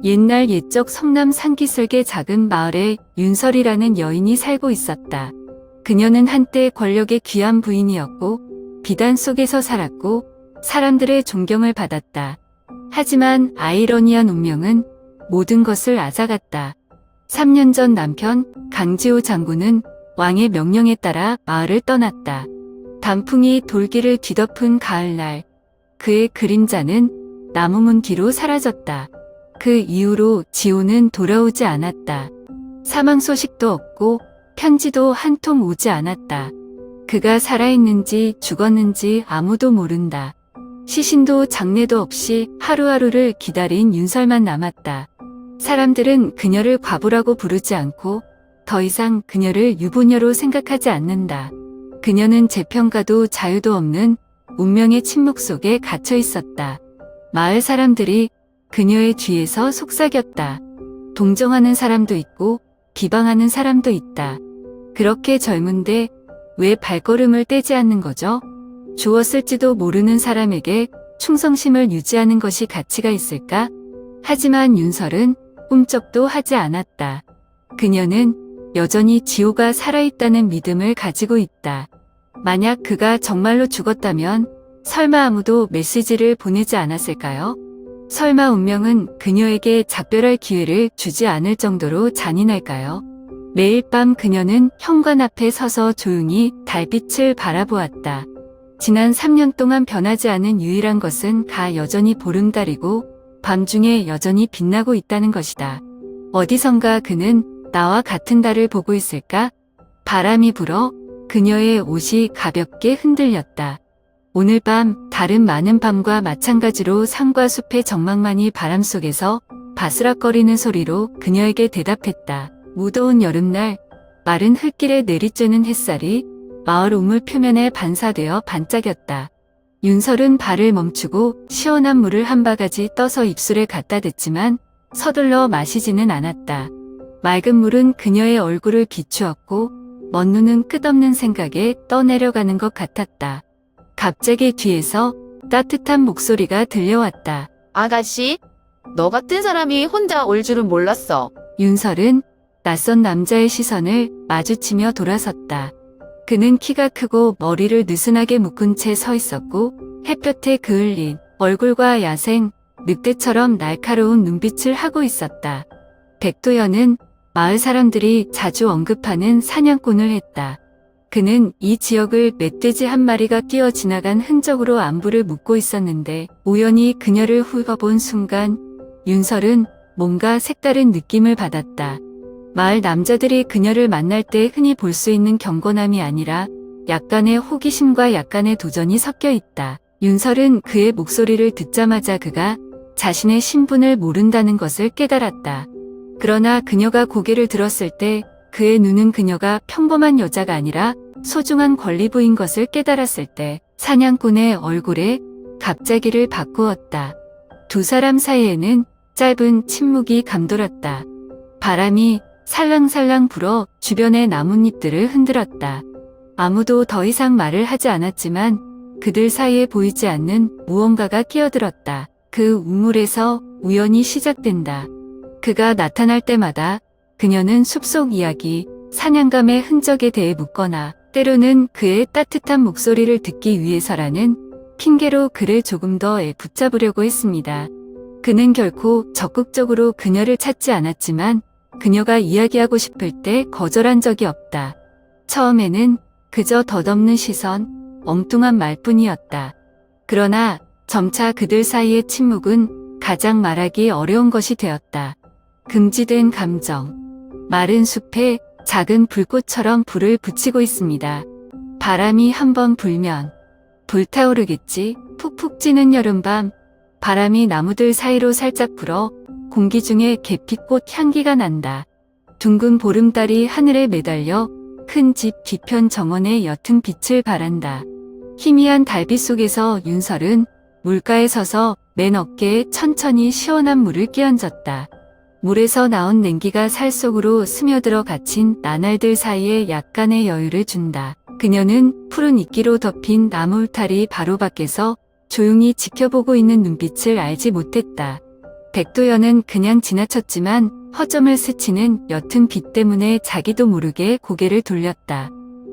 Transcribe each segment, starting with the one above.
옛날 옛적 성남 상기슭의 작은 마을에 윤설이라는 여인이 살고 있었다. 그녀는 한때 권력의 귀한 부인이었고 비단 속에서 살았고 사람들의 존경을 받았다. 하지만 아이러니한 운명은 모든 것을 앗아갔다. 3년 전 남편 강지호 장군은 왕의 명령에 따라 마을을 떠났다. 단풍이 돌길을 뒤덮은 가을날, 그의 그림자는 나무문 뒤로 사라졌다. 그 이후로 지호는 돌아오지 않았다. 사망 소식도 없고 편지도 한 통 오지 않았다. 그가 살아있는지 죽었는지 아무도 모른다. 시신도 장례도 없이 하루하루를 기다린 윤설만 남았다. 사람들은 그녀를 과부라고 부르지 않고 더 이상 그녀를 유부녀로 생각하지 않는다. 그녀는 재평가도 자유도 없는 운명의 침묵 속에 갇혀 있었다. 마을 사람들이 그녀의 뒤에서 속삭였다. 동정하는 사람도 있고 비방하는 사람도 있다. 그렇게 젊은데 왜 발걸음을 떼지 않는 거죠? 죽었을지도 모르는 사람에게 충성심을 유지하는 것이 가치가 있을까? 하지만 윤설은 꿈쩍도 하지 않았다. 그녀는 여전히 지호가 살아있다는 믿음을 가지고 있다. 만약 그가 정말로 죽었다면 설마 아무도 메시지를 보내지 않았을까요? 설마 운명은 그녀에게 작별할 기회를 주지 않을 정도로 잔인할까요? 매일 밤 그녀는 현관 앞에 서서 조용히 달빛을 바라보았다. 지난 3년 동안 변하지 않은 유일한 것은 여전히 보름달이고 밤중에 여전히 빛나고 있다는 것이다. 어디선가 그는 나와 같은 달을 보고 있을까? 바람이 불어 그녀의 옷이 가볍게 흔들렸다. 오늘 밤 다른 많은 밤과 마찬가지로 산과 숲의 정막만이 바람 속에서 바스락거리는 소리로 그녀에게 대답했다. 무더운 여름날 마른 흙길에 내리쬐는 햇살이 마을 우물 표면에 반사되어 반짝였다. 윤설은 발을 멈추고 시원한 물을 한 바가지 떠서 입술에 갖다 댔지만 서둘러 마시지는 않았다. 맑은 물은 그녀의 얼굴을 비추었고 먼 눈은 끝없는 생각에 떠내려가는 것 같았다. 갑자기 뒤에서 따뜻한 목소리가 들려왔다. 아가씨, 너 같은 사람이 혼자 올 줄은 몰랐어. 윤설은 낯선 남자의 시선을 마주치며 돌아섰다. 그는 키가 크고 머리를 느슨하게 묶은 채 서 있었고 햇볕에 그을린 얼굴과 야생, 늑대처럼 날카로운 눈빛을 하고 있었다. 백도연은 마을 사람들이 자주 언급하는 사냥꾼을 했다. 그는 이 지역을 멧돼지 한 마리가 뛰어 지나간 흔적으로 안부를 묻고 있었는데 우연히 그녀를 훑어본 순간 윤설은 뭔가 색다른 느낌을 받았다. 마을 남자들이 그녀를 만날 때 흔히 볼 수 있는 경건함이 아니라 약간의 호기심과 약간의 도전이 섞여 있다. 윤설은 그의 목소리를 듣자마자 그가 자신의 신분을 모른다는 것을 깨달았다. 그러나 그녀가 고개를 들었을 때 그의 눈은 그녀가 평범한 여자가 아니라 소중한 권리부인 것을 깨달았을 때 사냥꾼의 얼굴에 갑자기를 바꾸었다. 두 사람 사이에는 짧은 침묵이 감돌았다. 바람이 살랑살랑 불어 주변의 나뭇잎들을 흔들었다. 아무도 더 이상 말을 하지 않았지만 그들 사이에 보이지 않는 무언가가 끼어들었다. 그 우물에서 우연이 시작된다. 그가 나타날 때마다 그녀는 숲속 이야기, 사냥감의 흔적에 대해 묻거나 때로는 그의 따뜻한 목소리를 듣기 위해서라는 핑계로 그를 조금 더 붙잡으려고 했습니다. 그는 결코 적극적으로 그녀를 찾지 않았지만 그녀가 이야기하고 싶을 때 거절한 적이 없다. 처음에는 그저 덧없는 시선, 엉뚱한 말뿐이었다. 그러나 점차 그들 사이의 침묵은 가장 말하기 어려운 것이 되었다. 금지된 감정. 마른 숲에 작은 불꽃처럼 불을 붙이고 있습니다. 바람이 한번 불면 불타오르겠지. 푹푹 찌는 여름밤, 바람이 나무들 사이로 살짝 불어 공기 중에 계피꽃 향기가 난다. 둥근 보름달이 하늘에 매달려 큰 집 뒤편 정원에 옅은 빛을 발한다. 희미한 달빛 속에서 윤설은 물가에 서서 맨 어깨에 천천히 시원한 물을 끼얹었다. 물에서 나온 냉기가 살 속으로 스며들어 갇힌 나날들 사이에 약간의 여유를 준다. 그녀는 푸른 이끼로 덮인 나무 울타리 바로 밖에서 조용히 지켜보고 있는 눈빛을 알지 못했다. 백도연은 그냥 지나쳤지만 허점을 스치는 옅은 빛 때문에 자기도 모르게 고개를 돌렸다.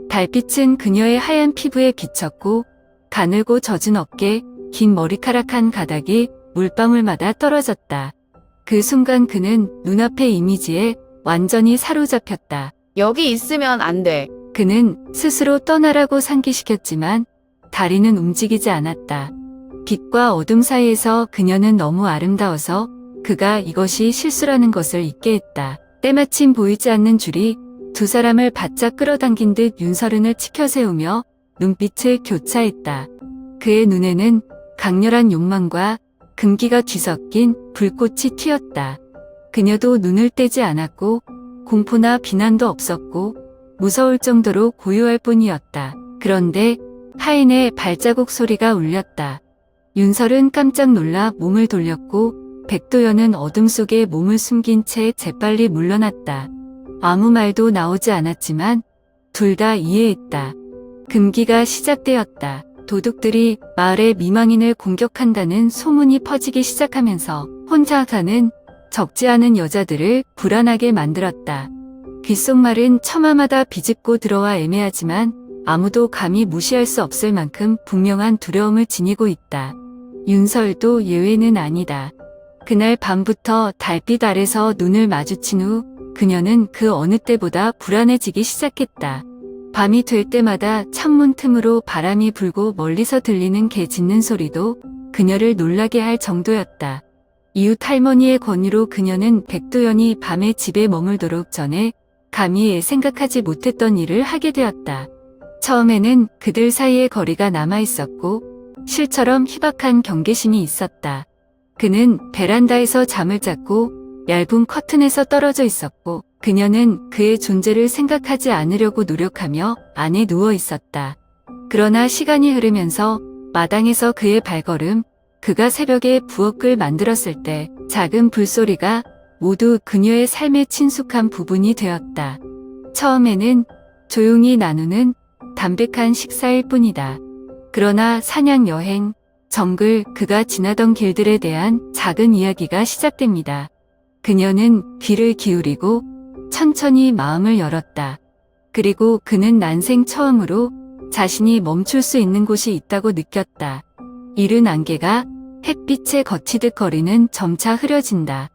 달빛은 그녀의 하얀 피부에 비쳤고 가늘고 젖은 어깨, 긴 머리카락한 가닥이 물방울마다 떨어졌다. 그 순간 그는 눈앞의 이미지에 완전히 사로잡혔다. 여기 있으면 안 돼. 그는 스스로 떠나라고 상기시켰지만 다리는 움직이지 않았다. 빛과 어둠 사이에서 그녀는 너무 아름다워서 그가 이것이 실수라는 것을 잊게 했다. 때마침 보이지 않는 줄이 두 사람을 바짝 끌어당긴 듯 윤서른을 치켜세우며 눈빛을 교차했다. 그의 눈에는 강렬한 욕망과 금기가 뒤섞인 불꽃이 튀었다. 그녀도 눈을 떼지 않았고 공포나 비난도 없었고 무서울 정도로 고요할 뿐이었다. 그런데 하인의 발자국 소리가 울렸다. 윤설은 깜짝 놀라 몸을 돌렸고 백도연은 어둠 속에 몸을 숨긴 채 재빨리 물러났다. 아무 말도 나오지 않았지만 둘 다 이해했다. 금기가 시작되었다. 도둑들이 마을의 미망인을 공격한다는 소문이 퍼지기 시작하면서 혼자 가는 적지 않은 여자들을 불안하게 만들었다. 귓속말은 처마마다 비집고 들어와 애매하지만 아무도 감히 무시할 수 없을 만큼 분명한 두려움을 지니고 있다. 윤설도 예외는 아니다. 그날 밤부터 달빛 아래서 눈을 마주친 후 그녀는 그 어느 때보다 불안해지기 시작했다. 밤이 될 때마다 창문 틈으로 바람이 불고 멀리서 들리는 개 짖는 소리도 그녀를 놀라게 할 정도였다. 이웃 할머니의 권유로 그녀는 백도연이 밤에 집에 머물도록 전에 감히 생각하지 못했던 일을 하게 되었다. 처음에는 그들 사이의 거리가 남아있었고 실처럼 희박한 경계심이 있었다. 그는 베란다에서 잠을 잤고 얇은 커튼에서 떨어져 있었고 그녀는 그의 존재를 생각하지 않으려고 노력하며 안에 누워 있었다. 그러나 시간이 흐르면서 마당에서 그의 발걸음, 그가 새벽에 부엌을 만들었을 때 작은 불소리가 모두 그녀의 삶의 친숙한 부분이 되었다. 처음에는 조용히 나누는 담백한 식사일 뿐이다. 그러나 사냥 여행, 정글, 그가 지나던 길들에 대한 작은 이야기가 시작됩니다. 그녀는 귀를 기울이고 천천히 마음을 열었다. 그리고 그는 난생 처음으로 자신이 멈출 수 있는 곳이 있다고 느꼈다. 이른 안개가 햇빛에 거치듯 거리는 점차 흐려진다.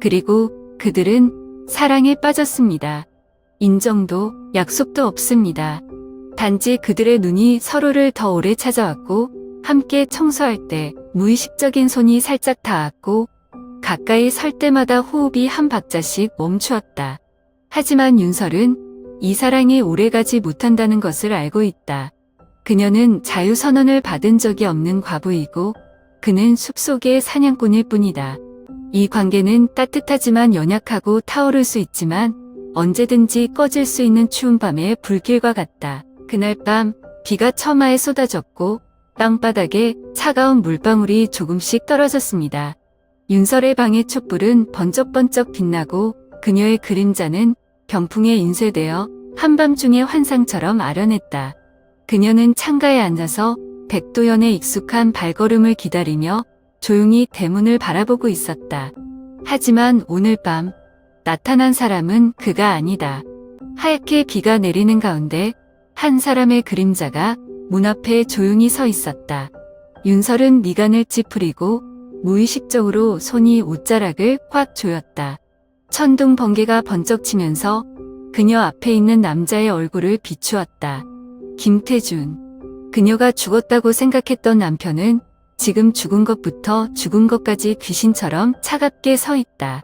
그리고 그들은 사랑에 빠졌습니다. 인정도 약속도 없습니다. 단지 그들의 눈이 서로를 더 오래 찾아왔고 함께 청소할 때 무의식적인 손이 살짝 닿았고 가까이 설 때마다 호흡이 한 박자씩 멈추었다. 하지만 윤설은 이 사랑이 오래가지 못한다는 것을 알고 있다. 그녀는 자유선언을 받은 적이 없는 과부이고 그는 숲속의 사냥꾼일 뿐이다. 이 관계는 따뜻하지만 연약하고 타오를 수 있지만 언제든지 꺼질 수 있는 추운 밤의 불길과 같다. 그날 밤 비가 처마에 쏟아졌고 땅바닥에 차가운 물방울이 조금씩 떨어졌습니다. 윤설의 방의 촛불은 번쩍번쩍 빛나고 그녀의 그림자는 병풍에 인쇄되어 한밤중의 환상처럼 아련했다. 그녀는 창가에 앉아서 백도연의 익숙한 발걸음을 기다리며 조용히 대문을 바라보고 있었다. 하지만 오늘 밤 나타난 사람은 그가 아니다. 하얗게 비가 내리는 가운데 한 사람의 그림자가 문 앞에 조용히 서 있었다. 윤설은 미간을 찌푸리고 무의식적으로 손이 옷자락을 확 조였다. 천둥 번개가 번쩍 치면서 그녀 앞에 있는 남자의 얼굴을 비추었다. 김태준. 그녀가 죽었다고 생각했던 남편은 지금 죽은 것부터 죽은 것까지 귀신처럼 차갑게 서 있다.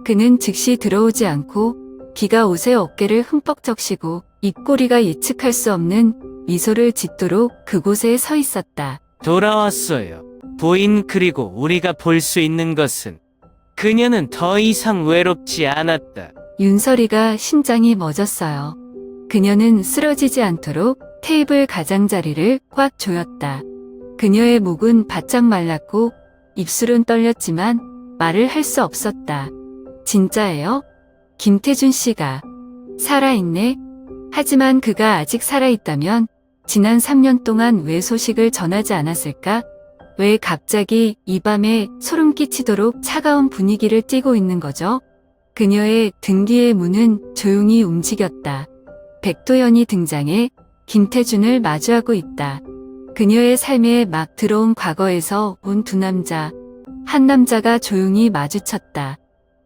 그는 즉시 들어오지 않고 비가 옷의 어깨를 흠뻑 적시고 입꼬리가 예측할 수 없는 미소를 짓도록 그곳에 서 있었다. 돌아왔어요. 부인 그리고 우리가 볼 수 있는 것은 그녀는 더 이상 외롭지 않았다. 윤설이가 심장이 멎었어요. 그녀는 쓰러지지 않도록 테이블 가장자리를 꽉 조였다. 그녀의 목은 바짝 말랐고 입술은 떨렸지만 말을 할 수 없었다. 진짜예요? 김태준 씨가 살아있네? 하지만 그가 아직 살아있다면 지난 3년 동안 왜 소식을 전하지 않았을까? 왜 갑자기 이 밤에 소름 끼치도록 차가운 분위기를 띠고 있는 거죠? 그녀의 등 뒤의 문은 조용히 움직였다. 백도연이 등장해 김태준을 마주하고 있다. 그녀의 삶에 막 들어온 과거에서 온 두 남자. 한 남자가 조용히 마주쳤다.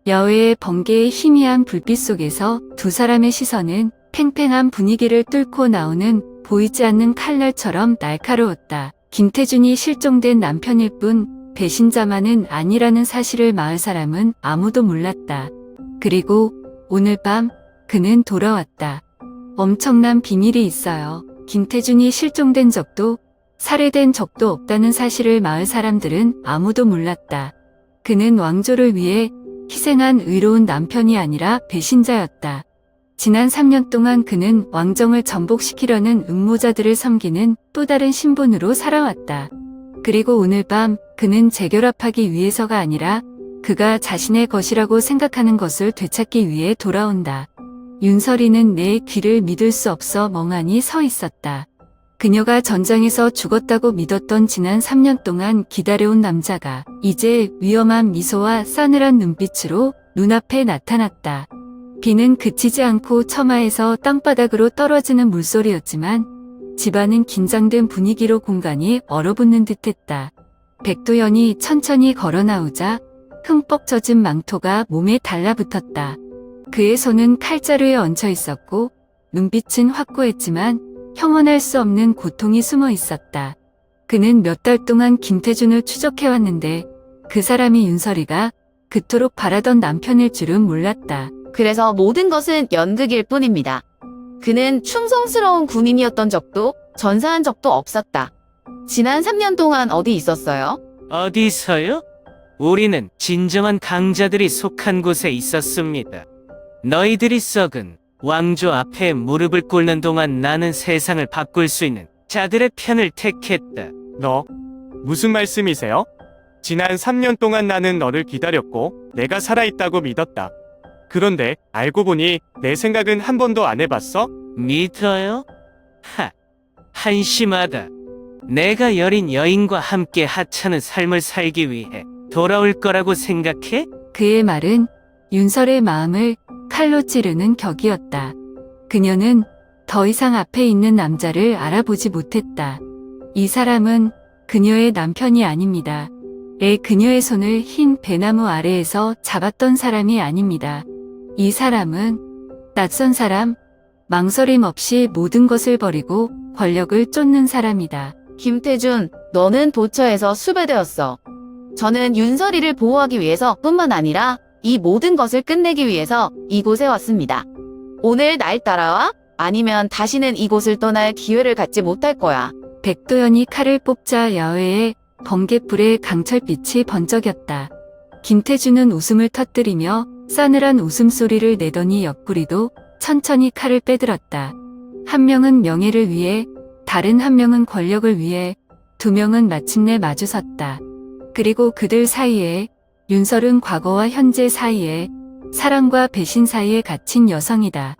야외의 번개의 희미한 불빛 속에서 두 사람의 시선은 팽팽한 분위기를 뚫고 나오는 보이지 않는 칼날처럼 날카로웠다. 김태준이 실종된 남편일 뿐 배신자만은 아니라는 사실을 마을 사람은 아무도 몰랐다. 그리고 오늘 밤 그는 돌아왔다. 엄청난 비밀이 있어요. 김태준이 실종된 적도 살해된 적도 없다는 사실을 마을 사람들은 아무도 몰랐다. 그는 왕조를 위해 희생한 의로운 남편이 아니라 배신자였다. 지난 3년 동안 그는 왕정을 전복시키려는 음모자들을 섬기는 또 다른 신분으로 살아왔다. 그리고 오늘 밤 그는 재결합하기 위해서가 아니라 그가 자신의 것이라고 생각하는 것을 되찾기 위해 돌아온다. 윤설이는 내 귀를 믿을 수 없어 멍하니 서 있었다. 그녀가 전장에서 죽었다고 믿었던 지난 3년 동안 기다려온 남자가 이제 위험한 미소와 싸늘한 눈빛으로 눈앞에 나타났다. 비는 그치지 않고 처마에서 땅바닥으로 떨어지는 물소리였지만 집안은 긴장된 분위기로 공간이 얼어붙는 듯했다. 백도연이 천천히 걸어 나오자 흠뻑 젖은 망토가 몸에 달라붙었다. 그의 손은 칼자루에 얹혀 있었고 눈빛은 확고했지만 형언할 수 없는 고통이 숨어 있었다. 그는 몇 달 동안 김태준을 추적해왔는데 그 사람이 윤설이가 그토록 바라던 남편일 줄은 몰랐다. 그래서 모든 것은 연극일 뿐입니다. 그는 충성스러운 군인이었던 적도 전사한 적도 없었다. 지난 3년 동안 어디 있었어요? 어디서요? 우리는 진정한 강자들이 속한 곳에 있었습니다. 너희들이 썩은 왕조 앞에 무릎을 꿇는 동안 나는 세상을 바꿀 수 있는 자들의 편을 택했다. 무슨 말씀이세요? 지난 3년 동안 나는 너를 기다렸고 내가 살아있다고 믿었다. 그런데 알고 보니 내 생각은 한 번도 안 해봤어? 믿어요? 한심하다. 내가 여린 여인과 함께 하찮은 삶을 살기 위해 돌아올 거라고 생각해? 그의 말은 윤설의 마음을 칼로 찌르는 격이었다. 그녀는 더 이상 앞에 있는 남자를 알아보지 못했다. 이 사람은 그녀의 남편이 아닙니다. 그녀의 손을 흰 배나무 아래에서 잡았던 사람이 아닙니다. 이 사람은 낯선 사람, 망설임 없이 모든 것을 버리고 권력을 쫓는 사람이다. 김태준, 너는 도처에서 수배되었어. 저는 윤설이를 보호하기 위해서 뿐만 아니라 이 모든 것을 끝내기 위해서 이곳에 왔습니다. 오늘 날 따라와? 아니면 다시는 이곳을 떠날 기회를 갖지 못할 거야. 백도연이 칼을 뽑자 야외에 번갯불의 강철빛이 번쩍였다. 김태준은 웃음을 터뜨리며 싸늘한 웃음소리를 내더니 옆구리도 천천히 칼을 빼들었다. 한 명은 명예를 위해, 다른 한 명은 권력을 위해, 두 명은 마침내 마주섰다. 그리고 그들 사이에 윤설은 과거와 현재 사이에, 사랑과 배신 사이에 갇힌 여성이다.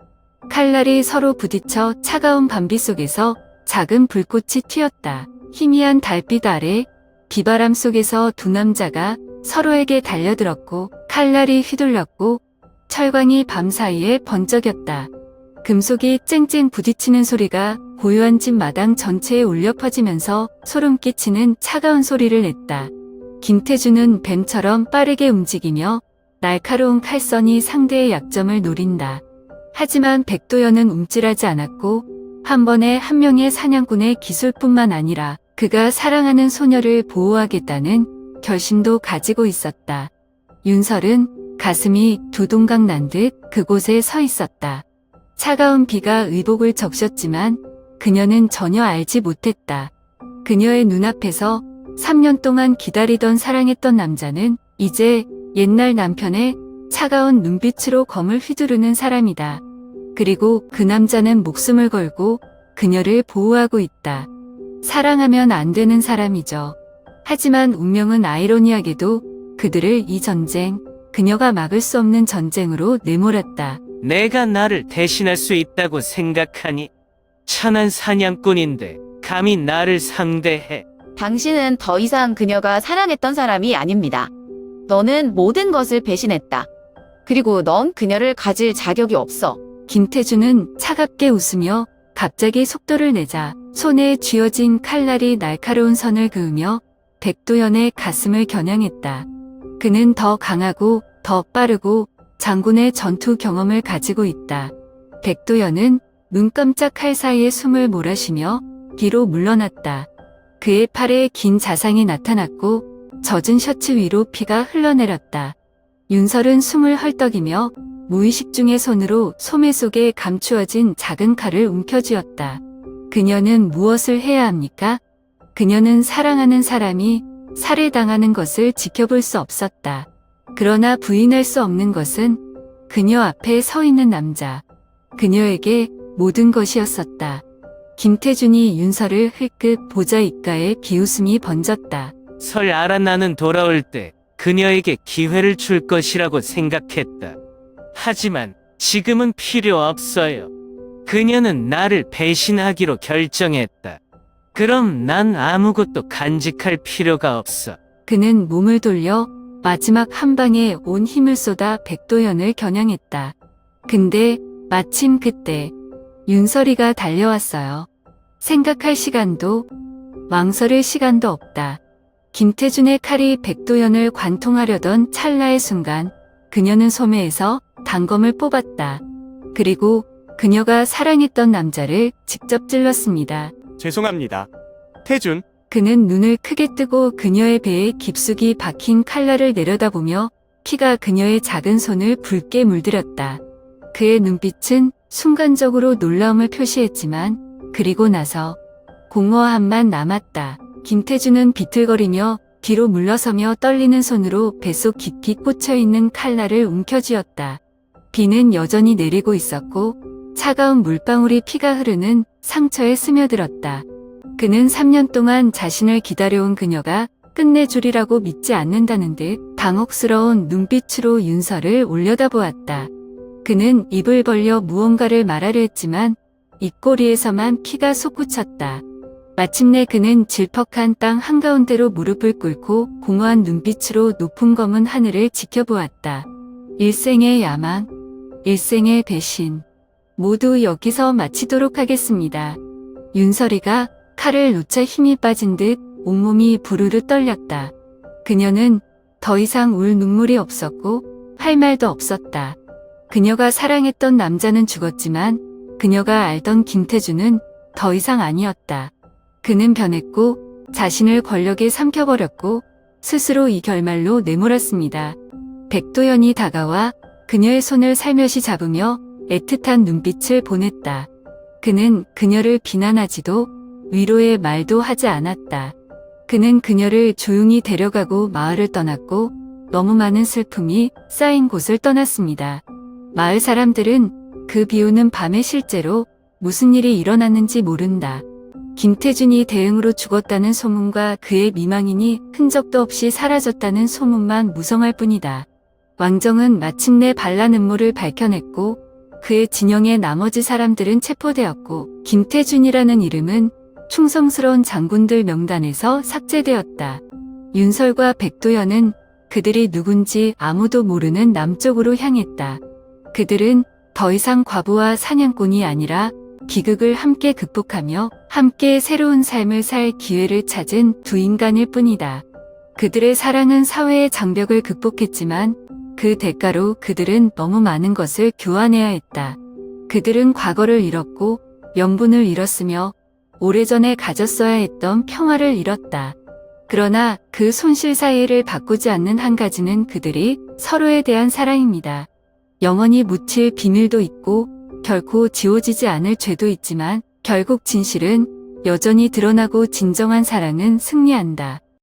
칼날이 서로 부딪혀 차가운 밤비 속에서 작은 불꽃이 튀었다. 희미한 달빛 아래 비바람 속에서 두 남자가 서로에게 달려들었고 칼날이 휘둘렸고 철광이 밤 사이에 번쩍였다. 금속이 쨍쨍 부딪히는 소리가 고요한 집 마당 전체에 울려 퍼지면서 소름 끼치는 차가운 소리를 냈다. 김태준은 뱀처럼 빠르게 움직이며 날카로운 칼선이 상대의 약점을 노린다. 하지만 백도연은 움찔하지 않았고 한 번에 한 명의 사냥꾼의 기술뿐만 아니라 그가 사랑하는 소녀를 보호하겠다는 결심도 가지고 있었다. 윤설은 가슴이 두 동강 난 듯 그곳에 서 있었다. 차가운 비가 의복을 적셨지만 그녀는 전혀 알지 못했다. 그녀의 눈앞에서 3년 동안 기다리던 사랑했던 남자는 이제 옛날 남편의 차가운 눈빛으로 검을 휘두르는 사람이다. 그리고 그 남자는 목숨을 걸고 그녀를 보호하고 있다. 사랑하면 안 되는 사람이죠. 하지만 운명은 아이러니하게도 그들을 이 전쟁, 그녀가 막을 수 없는 전쟁으로 내몰았다. 내가 나를 대신할 수 있다고 생각하니? 천한 사냥꾼인데 감히 나를 상대해. 당신은 더 이상 그녀가 사랑했던 사람이 아닙니다. 너는 모든 것을 배신했다. 그리고 넌 그녀를 가질 자격이 없어. 김태준은 차갑게 웃으며 갑자기 속도를 내자 손에 쥐어진 칼날이 날카로운 선을 그으며 백도연의 가슴을 겨냥했다. 그는 더 강하고 더 빠르고 장군의 전투 경험을 가지고 있다. 백도연은 눈 깜짝할 사이에 숨을 몰아쉬며 뒤로 물러났다. 그의 팔에 긴 자상이 나타났고 젖은 셔츠 위로 피가 흘러내렸다. 윤설은 숨을 헐떡이며 무의식 중에 손으로 소매 속에 감추어진 작은 칼을 움켜쥐었다. 그녀는 무엇을 해야 합니까? 그녀는 사랑하는 사람이 살해당하는 것을 지켜볼 수 없었다. 그러나 부인할 수 없는 것은 그녀 앞에 서 있는 남자. 그녀에게 모든 것이었었다. 김태준이 윤설을 흘끗 보자 입가에 비웃음이 번졌다. 설 알아 나는 돌아올 때 그녀에게 기회를 줄 것이라고 생각했다. 하지만 지금은 필요 없어요. 그녀는 나를 배신하기로 결정했다. 그럼 난 아무것도 간직할 필요가 없어. 그는 몸을 돌려 마지막 한 방에 온 힘을 쏟아 백도연을 겨냥했다. 근데 마침 그때 윤설이가 달려왔어요. 생각할 시간도 망설일 시간도 없다. 김태준의 칼이 백도연을 관통하려던 찰나의 순간 그녀는 소매에서 단검을 뽑았다. 그리고 그녀가 사랑했던 남자를 직접 찔렀습니다. 죄송합니다. 태준, 그는 눈을 크게 뜨고 그녀의 배에 깊숙이 박힌 칼날을 내려다보며 피가 그녀의 작은 손을 붉게 물들였다. 그의 눈빛은 순간적으로 놀라움을 표시했지만 그리고 나서 공허함만 남았다. 김태준은 비틀거리며 뒤로 물러서며 떨리는 손으로 뱃속 깊이 꽂혀있는 칼날을 움켜쥐었다. 비는 여전히 내리고 있었고 차가운 물방울이 피가 흐르는 상처에 스며들었다. 그는 3년 동안 자신을 기다려온 그녀가 끝내주리라고 믿지 않는다는 듯 당혹스러운 눈빛으로 윤설을 올려다보았다. 그는 입을 벌려 무언가를 말하려 했지만 입꼬리에서만 피가 솟구쳤다. 마침내 그는 질퍽한 땅 한가운데로 무릎을 꿇고 공허한 눈빛으로 높은 검은 하늘을 지켜보았다. 일생의 야망, 일생의 배신, 모두 여기서 마치도록 하겠습니다. 윤설이가 칼을 놓자 힘이 빠진 듯 온몸이 부르르 떨렸다. 그녀는 더 이상 울 눈물이 없었고 할 말도 없었다. 그녀가 사랑했던 남자는 죽었지만 그녀가 알던 김태준은 더 이상 아니었다. 그는 변했고 자신을 권력에 삼켜버렸고 스스로 이 결말로 내몰았습니다. 백도연이 다가와 그녀의 손을 살며시 잡으며 애틋한 눈빛을 보냈다. 그는 그녀를 비난하지도 위로의 말도 하지 않았다. 그는 그녀를 조용히 데려가고 마을을 떠났고 너무 많은 슬픔이 쌓인 곳을 떠났습니다. 마을 사람들은 그 비오는 밤에 실제로 무슨 일이 일어났는지 모른다. 김태준이 대응으로 죽었다는 소문과 그의 미망인이 흔적도 없이 사라졌다는 소문만 무성할 뿐이다. 왕정은 마침내 반란 음모를 밝혀냈고 그의 진영의 나머지 사람들은 체포되었고 김태준이라는 이름은 충성스러운 장군들 명단에서 삭제되었다. 윤설과 백도연은 그들이 누군지 아무도 모르는 남쪽으로 향했다. 그들은 더 이상 과부와 사냥꾼이 아니라 비극을 함께 극복하며 함께 새로운 삶을 살 기회를 찾은 두 인간일 뿐이다. 그들의 사랑은 사회의 장벽을 극복했지만 그 대가로 그들은 너무 많은 것을 교환해야 했다. 그들은 과거를 잃었고 명분을 잃었으며 오래전에 가졌어야 했던 평화를 잃었다. 그러나 그 손실 사이를 바꾸지 않는 한 가지는 그들이 서로에 대한 사랑입니다. 영원히 묻힐 비밀도 있고 결코 지워지지 않을 죄도 있지만 결국 진실은 여전히 드러나고 진정한 사랑은 승리한다.